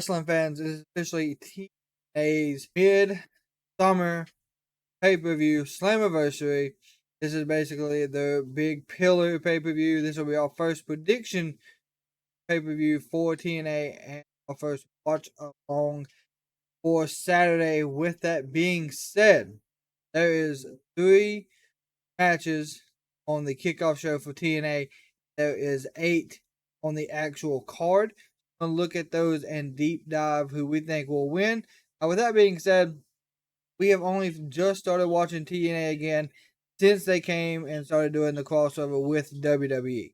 wrestling fans, this is officially TNA's mid-summer pay-per-view Slammiversary. This is basically the big pillar pay-per-view. This will be our first prediction pay-per-view for TNA and our first watch along for Saturday. With that being said, there is 3 matches on the kickoff show for TNA. There is 8 on the actual card. We're going to look at those and deep dive who we think will win. With that being said, we have only just started watching TNA again since they came and started doing the crossover with WWE.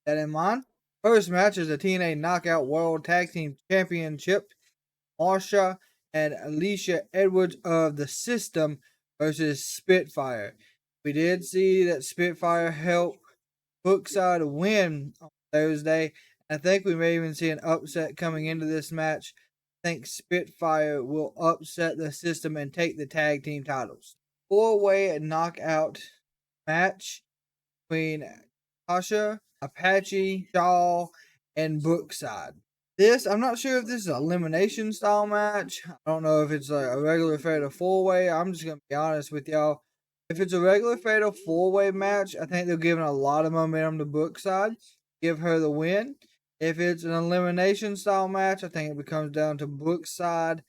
That in mind, first match is the TNA Knockout World Tag Team Championship. Marsha and Alicia Edwards of the System versus Spitfire. We did see that Spitfire helped Brookside win on Thursday. I think we may even see an upset coming into this match. I think Spitfire will upset the System and take the tag team titles. 4-way knockout match between Tasha, Apache, Shaw, and Brookside. I'm not sure if this is an elimination style match. I don't know if it's a regular fatal 4-way. I'm just going to be honest with y'all. If it's a regular fatal 4-way match, I think they're giving a lot of momentum to Brookside. Give her the win. If it's an elimination style match, I think it becomes down to Brookside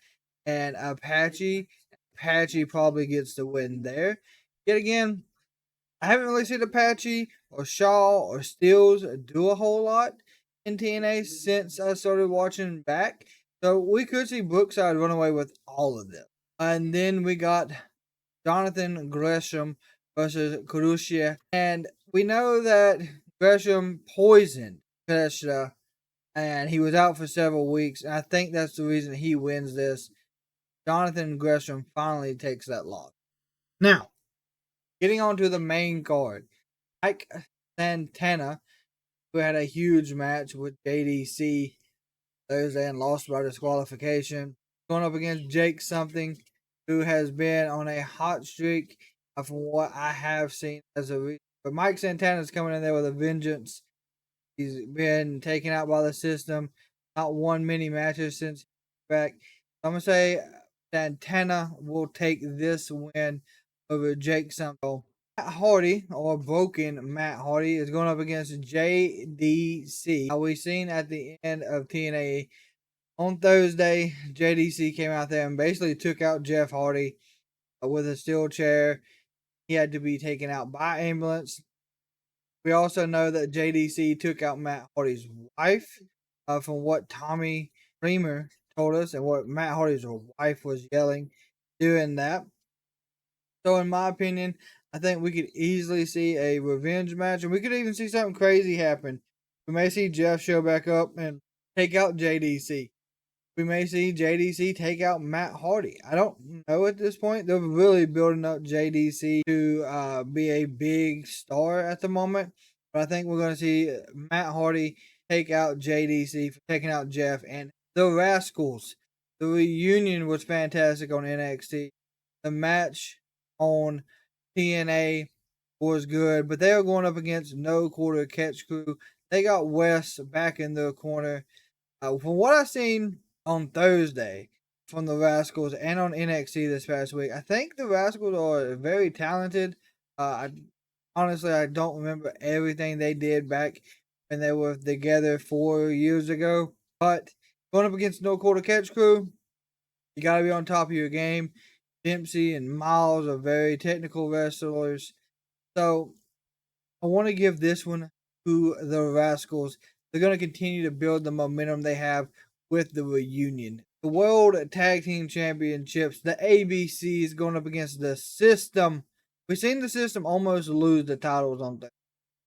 and Apache. Apache probably gets the win there. Yet again, I haven't really seen Apache or Shaw or Steels do a whole lot in TNA since I started watching back. So we could see Brookside run away with all of them. And then we got Jonathan Gresham versus Kurushia. And we know that Gresham poisoned Kurushia and he was out for several weeks. And I think that's the reason he wins this. Jonathan Gresham finally takes that loss. Now, getting on to the main card. Mike Santana, who had a huge match with JDC Thursday and lost by disqualification, going up against Jake Something, who has been on a hot streak from what I have seen as a reason. But Mike Santana is coming in there with a vengeance. He's been taken out by the System, not won many matches since back. I'm going to say Santana will take this win over Jake Something. Matt Hardy, or Broken Matt Hardy, is going up against JDC. Now, we've seen at the end of TNA on Thursday, JDC came out there and basically took out Jeff Hardy with a steel chair. He had to be taken out by ambulance. We also know that JDC took out Matt Hardy's wife, from what Tommy Dreamer told us, and what Matt Hardy's wife was yelling doing that. So, in my opinion, I think we could easily see a revenge match, and we could even see something crazy happen. We may see Jeff show back up and take out JDC. We may see JDC take out Matt Hardy. I don't know at this point. They're really building up JDC to be a big star at the moment. But I think we're going to see Matt Hardy take out JDC for taking out Jeff and the Rascals. The reunion was fantastic on NXT. The match on TNA was good, but they were going up against No Quarter Catch Crew. They got Wes back in their corner. From what I've seen on Thursday from the Rascals and on NXT this past week, I think the Rascals are very talented. Honestly, I don't remember everything they did back when they were together 4 years ago. But going up against No Quarter Catch Crew, you got to be on top of your game. Dempsey and Miles are very technical wrestlers. So I want to give this one to the Rascals. They're going to continue to build the momentum they have with the reunion. The World Tag Team Championships, the ABC is going up against the System. We've seen the System almost lose the titles on that.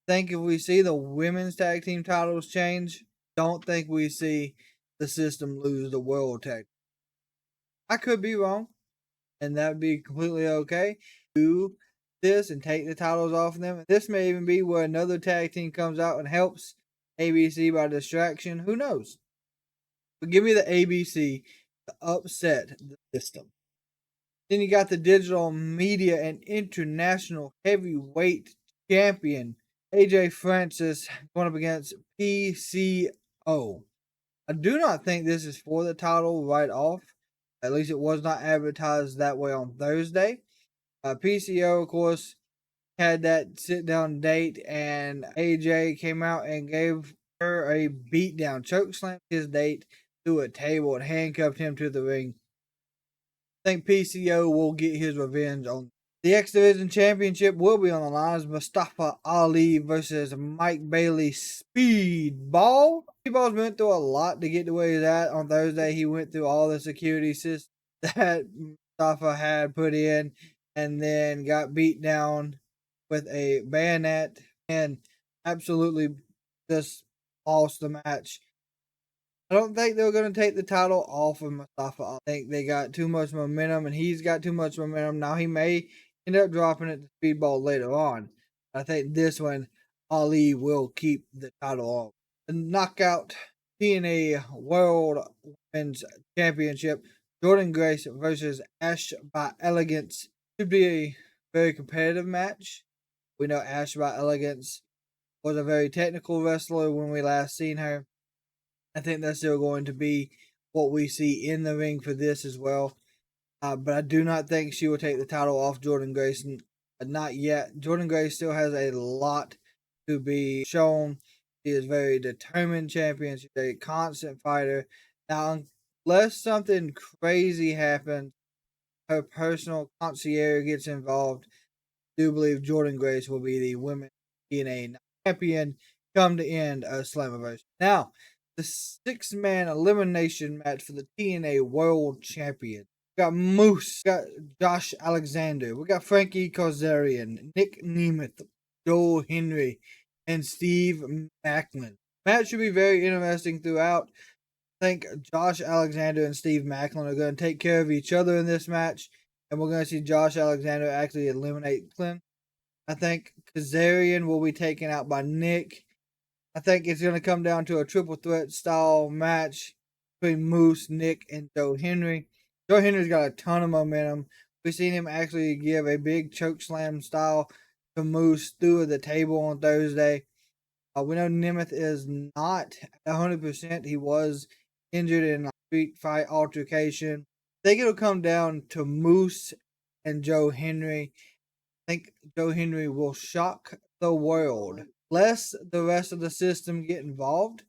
I think if we see the women's tag team titles change, don't think we see the System lose the World Tag. I could be wrong, and that would be completely okay. Do this and take the titles off of them. This may even be where another tag team comes out and helps ABC by distraction. Who knows? But give me the ABC to upset the System. Then you got the Digital Media and International Heavyweight Champion AJ Francis going up against PCO. I do not think this is for the title right off. At least it was not advertised that way on Thursday. PCO, of course, had that sit down date, and AJ came out and gave her a beatdown, choke slammed his date through a table and handcuffed him to the ring. I think PCO will get his revenge on. The X Division Championship will be on the line as Mustafa Ali versus Mike Bailey Speedball. Speedball's went through a lot to get to where he's at. On Thursday, he went through all the security systems that Mustafa had put in and then got beat down with a bayonet and absolutely just lost the match. I don't think they're going to take the title off of Mustafa. I think they got too much momentum, and he's got too much momentum. Now, he may end up dropping it to Speedball later on. I think this one, Ali will keep the title off. The Knockout TNA World Women's Championship, Jordan Grace versus Ash by Elegance. Should be a very competitive match. We know Ash by Elegance was a very technical wrestler when we last seen her. I think that's still going to be what we see in the ring for this as well. But I do not think she will take the title off Jordan Grace. Not yet. Jordan Grace still has a lot to be shown. She is very determined champion. She's a constant fighter. Now, unless something crazy happens, her personal concierge gets involved, I do believe Jordan Grace will be the women's TNA champion come the end of Slammiversary. Now, the 6-man elimination match for the TNA World Champion. We got Moose, we got Josh Alexander, we got Frankie Kazarian, Nick Nemeth, Joe Henry, and Steve Macklin. Match should be very interesting throughout. I think Josh Alexander and Steve Macklin are going to take care of each other in this match, and we're going to see Josh Alexander actually eliminate Clint. I think Kazarian will be taken out by Nick. I think it's going to come down to a triple threat style match between Moose, Nick, and Joe Henry. Joe Henry's got a ton of momentum. We've seen him actually give a big choke slam style to Moose through the table on Thursday. We know Nemeth is not 100%. He was injured in a street fight altercation. I think it'll come down to Moose and Joe Henry. I think Joe Henry will shock the world. Unless the rest of the system get involved,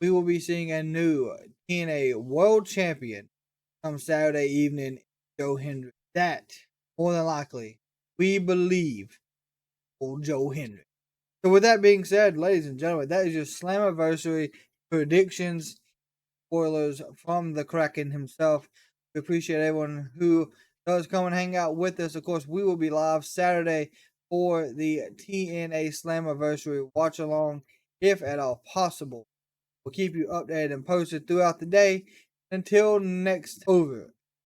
we will be seeing a new TNA World Champion come Saturday evening, Joe Henry. That, more than likely, we believe, old Joe Henry. So with that being said, ladies and gentlemen, that is your Slammiversary predictions, spoilers from the Kraken himself. We appreciate everyone who does come and hang out with us. Of course, we will be live Saturday for the TNA Slammiversary watch along, if at all possible. We'll keep you updated and posted throughout the day. Until next, over.